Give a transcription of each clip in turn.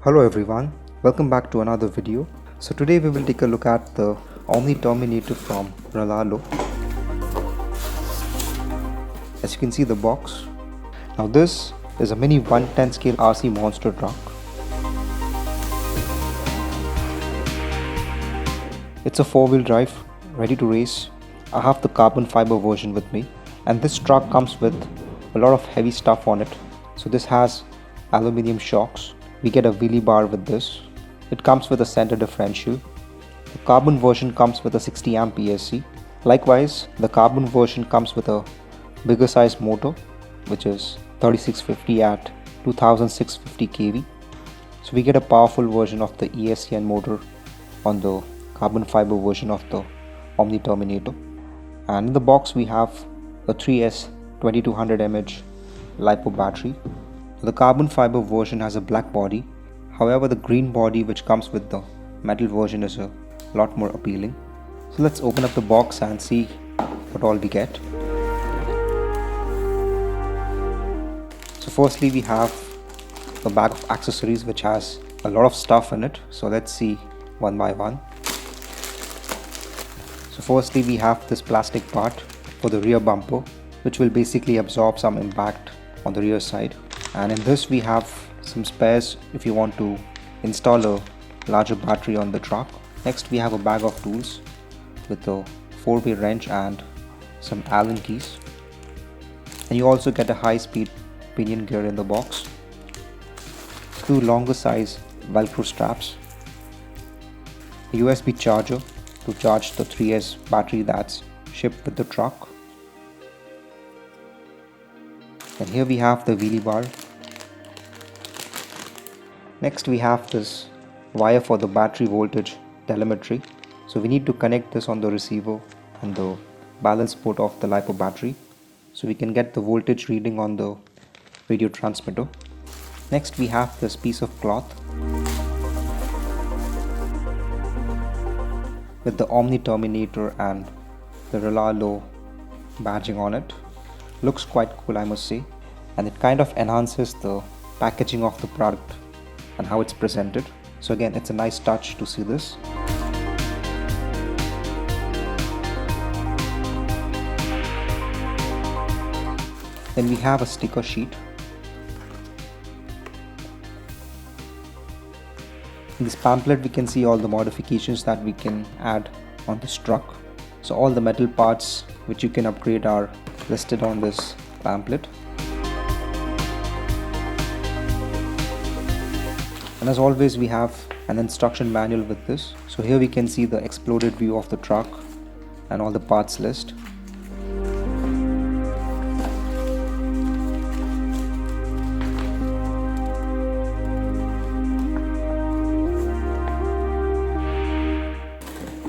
Hello everyone, welcome back to another video. So today we will take a look at the Omni Terminator from Rlaarlo. As you can see the box. Now this is a mini 110 scale RC monster truck. It's a 4-wheel drive, ready to race. I have the carbon fiber version with me, and this truck comes with a lot of heavy stuff on it. So this has aluminium shocks. We get a wheelie bar with this. It comes with a center differential. The carbon version comes with a 60 amp PSC. Likewise, the carbon version comes with a bigger size motor, which is 3650 at 2650 kV. So we get a powerful version of the ESCN motor on the carbon fiber version of the Omni Terminator. And in the box we have a 3S 2200 mAh LiPo battery. The carbon fiber version has a black body, however the green body which comes with the metal version is a lot more appealing. So let's open up the box and see what all we get. So firstly we have a bag of accessories which has a lot of stuff in it. So let's see one by one. So firstly we have this plastic part for the rear bumper, which will basically absorb some impact on the rear side. And in this we have some spares if you want to install a larger battery on the truck. Next we have a bag of tools with a 4-way wrench and some Allen keys. And you also get a high-speed pinion gear in the box, 2 longer size Velcro straps, a USB charger to charge the 3S battery that's shipped with the truck. And here we have the wheelie bar. Next we have this wire for the battery voltage telemetry. So we need to connect this on the receiver and the balance port of the LiPo battery, so we can get the voltage reading on the radio transmitter. Next we have this piece of cloth with the Omni Terminator and the Rlaarlo badging on it. Looks quite cool, I must say, and it kind of enhances the packaging of the product and how it's presented. So again, it's a nice touch to see this. Then we have a sticker sheet. In this pamphlet we can see all the modifications that we can add on this truck. So all the metal parts which you can upgrade are listed on this pamphlet. And as always we have an instruction manual with this. So here we can see the exploded view of the truck and all the parts list.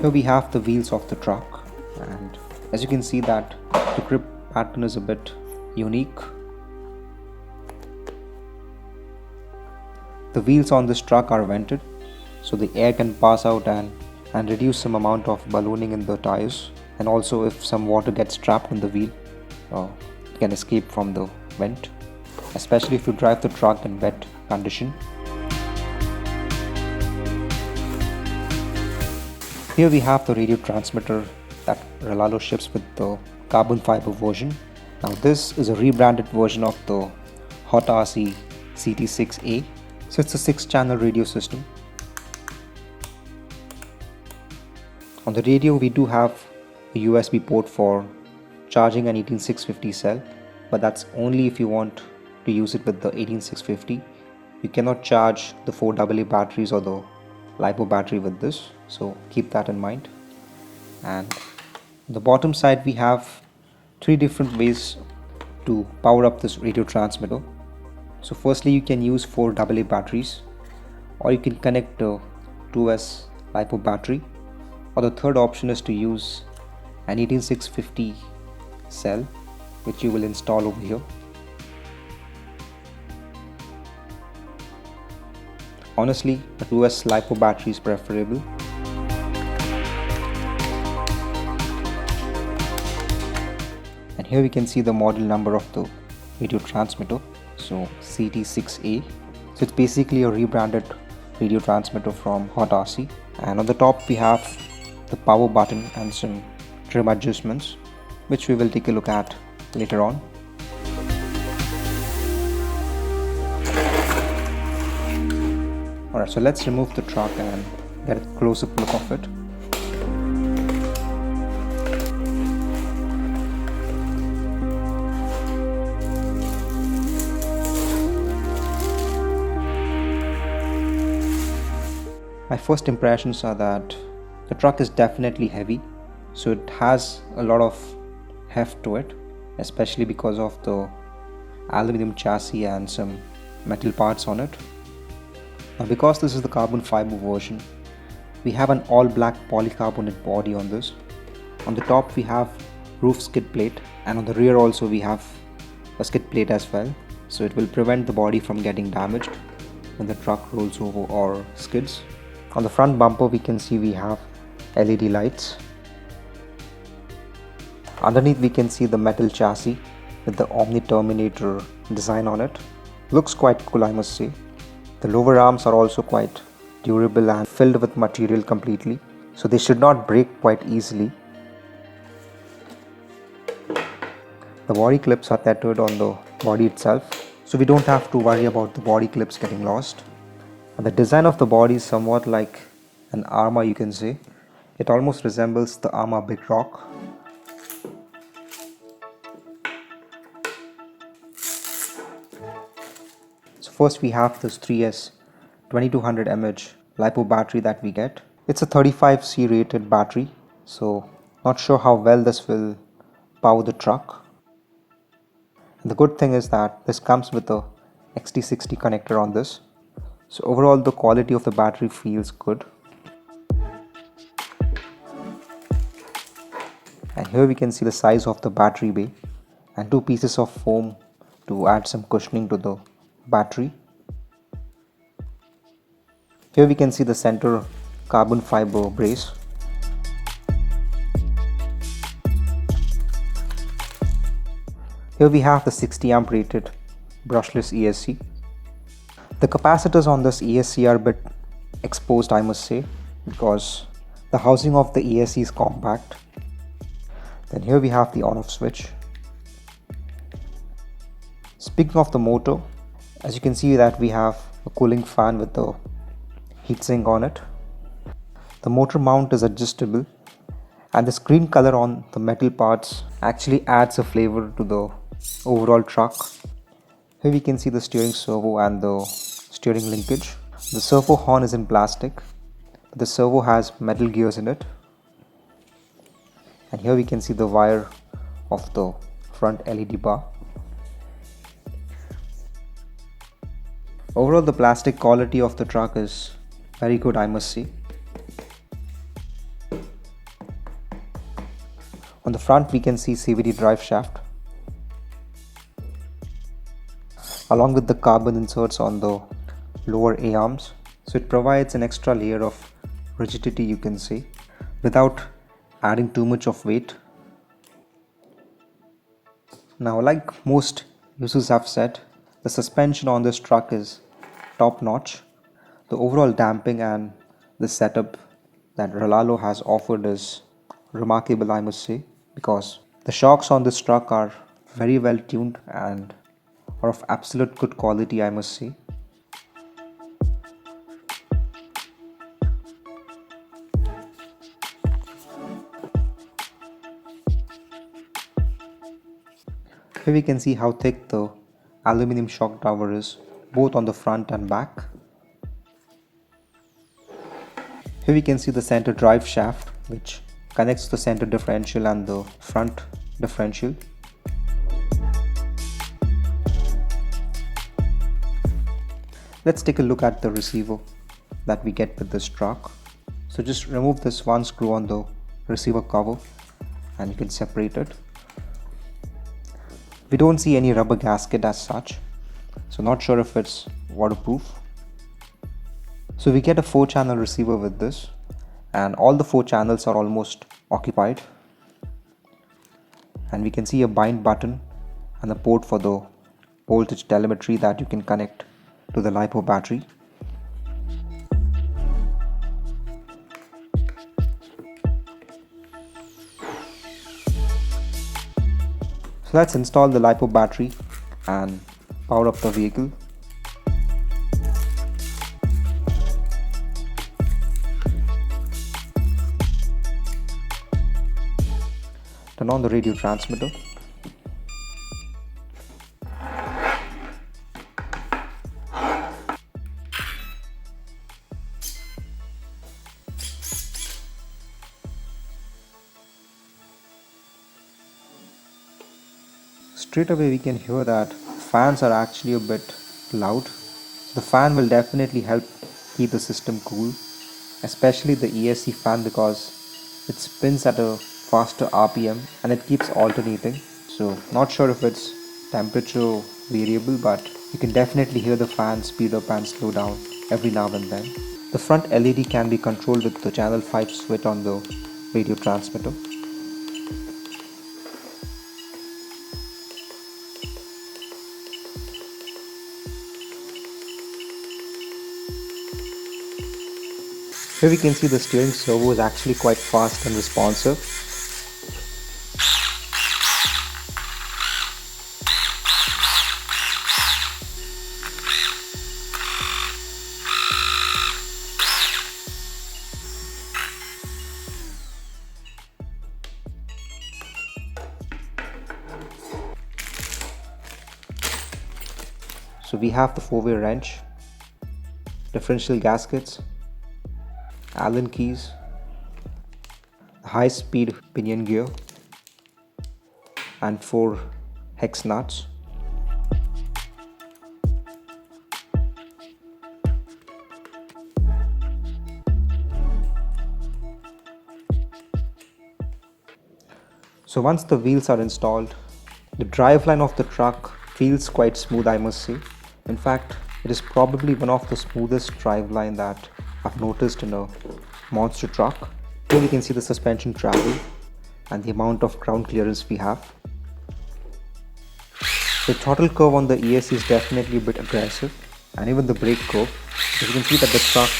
Here we have the wheels of the truck, and as you can see that the grip pattern is a bit unique. The wheels on this truck are vented, so the air can pass out and reduce some amount of ballooning in the tires, and also if some water gets trapped in the wheel, it can escape from the vent, especially if you drive the truck in wet condition. Here we have the radio transmitter that Rlaarlo ships with the carbon fiber version. Now this is a rebranded version of the Hot RC CT6A. So it's a 6-channel radio system. On the radio we do have a USB port for charging an 18650 cell, but that's only if you want to use it with the 18650. You cannot charge the 4AA batteries or the LiPo battery with this, so keep that in mind. And on the bottom side we have 3 different ways to power up this radio transmitter. So firstly you can use 4AA batteries, or you can connect a 2S LiPo battery, or the third option is to use an 18650 cell, which you will install over here. Honestly, a 2S LiPo battery is preferable. And here we can see the model number of the radio transmitter, so CT6A. So it's basically a rebranded video transmitter from Hot RC, and on the top we have the power button and some trim adjustments, which we will take a look at later on. Alright, so let's remove the truck and get a close-up look of it. My first impressions are that the truck is definitely heavy, so it has a lot of heft to it, especially because of the aluminum chassis and some metal parts on it. Now, because this is the carbon fiber version, we have an all black polycarbonate body on this. On the top we have roof skid plate, and on the rear also we have a skid plate as well, so it will prevent the body from getting damaged when the truck rolls over or skids. On the front bumper we can see we have LED lights. Underneath we can see the metal chassis with the Omni Terminator design on it. Looks quite cool, I must say. The lower arms are also quite durable and filled with material completely, so they should not break quite easily. The body clips are tethered on the body itself, so we don't have to worry about the body clips getting lost. And the design of the body is somewhat like an Arma, you can say. It almost resembles the Arma Big Rock. So first we have this 3S 2200 mAh LiPo battery that we get. It's a 35C rated battery, so not sure how well this will power the truck. And the good thing is that this comes with a XT60 connector on this, so overall the quality of the battery feels good. And here we can see the size of the battery bay and two pieces of foam to add some cushioning to the battery. Here we can see the center carbon fiber brace. Here we have the 60 amp rated brushless ESC. The capacitors on this ESC are a bit exposed, I must say, because the housing of the ESC is compact. Then here we have the on-off switch. Speaking of the motor, as you can see that we have a cooling fan with the heatsink on it. The motor mount is adjustable, and the screen color on the metal parts actually adds a flavor to the overall truck. Here we can see the steering servo and the steering linkage. The servo horn is in plastic, but the servo has metal gears in it. And here we can see the wire of the front LED bar. Overall, the plastic quality of the truck is very good, I must say. On the front we can see CVT drive shaft, along with the carbon inserts on the lower A-arms, so it provides an extra layer of rigidity, you can say, without adding too much of weight. Now, like most users have said, the suspension on this truck is top notch. The overall damping and the setup that Rlaarlo has offered is remarkable, I must say, because the shocks on this truck are very well tuned and are of absolute good quality, I must say. Here we can see how thick the aluminum shock tower is, both on the front and back. Here we can see the center drive shaft, which connects the center differential and the front differential. Let's take a look at the receiver that we get with this truck. So just remove this one screw on the receiver cover and you can separate it. We don't see any rubber gasket as such, so not sure if it's waterproof. So we get a 4-channel receiver with this, and all the 4 channels are almost occupied. And we can see a bind button and a port for the voltage telemetry that you can connect to the LiPo battery. So let's install the LiPo battery and power up the vehicle. Turn on the radio transmitter. Straight away we can hear that fans are actually a bit loud. The fan will definitely help keep the system cool, especially the ESC fan, because it spins at a faster RPM and it keeps alternating. So not sure if it's temperature variable, but you can definitely hear the fan speed up and slow down every now and then. The front LED can be controlled with the channel 5 switch on the radio transmitter. Here we can see the steering servo is actually quite fast and responsive. So we have the 4-way wrench, differential gaskets, Allen keys, high-speed pinion gear, and 4 hex nuts. So once the wheels are installed, the driveline of the truck feels quite smooth, I must say. In fact, it is probably one of the smoothest driveline that I've noticed in a monster truck. Here we can see the suspension travel and the amount of ground clearance we have. The throttle curve on the ESC is definitely a bit aggressive, and even the brake curve. You can see that the truck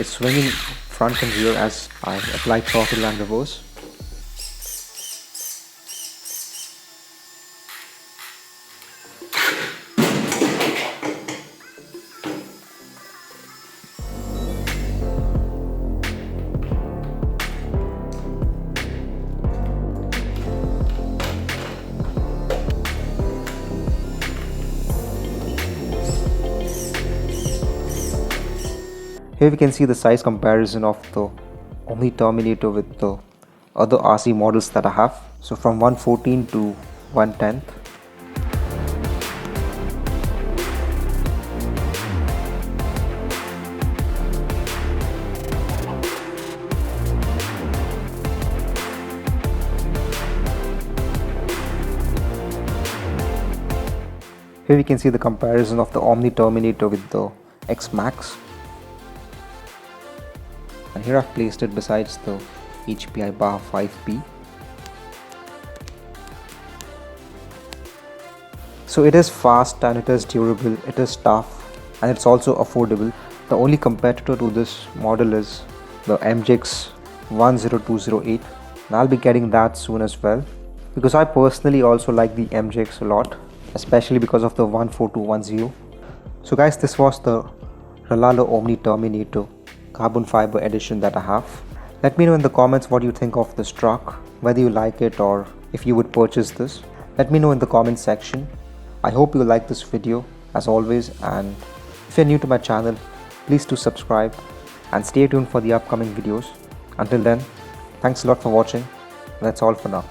is swinging front and rear as I apply throttle and reverse. Here we can see the size comparison of the Omni Terminator with the other RC models that I have. So from 1/14 to 1/10. Here we can see the comparison of the Omni Terminator with the X Max. And here I've placed it besides the HPI bar 5P. So it is fast and it is durable, it is tough, and it's also affordable. The only competitor to this model is the MJX 10208, and I'll be getting that soon as well, because I personally also like the MJX a lot, especially because of the 14210. So guys, this was the Rlaarlo Omni Terminator carbon fiber edition that I have. Let me know in the comments what you think of this truck, whether you like it or if you would purchase this. Let me know in the comment section. I hope you like this video as always, and if you're new to my channel, please do subscribe and stay tuned for the upcoming videos. Until then, thanks a lot for watching. That's all for now.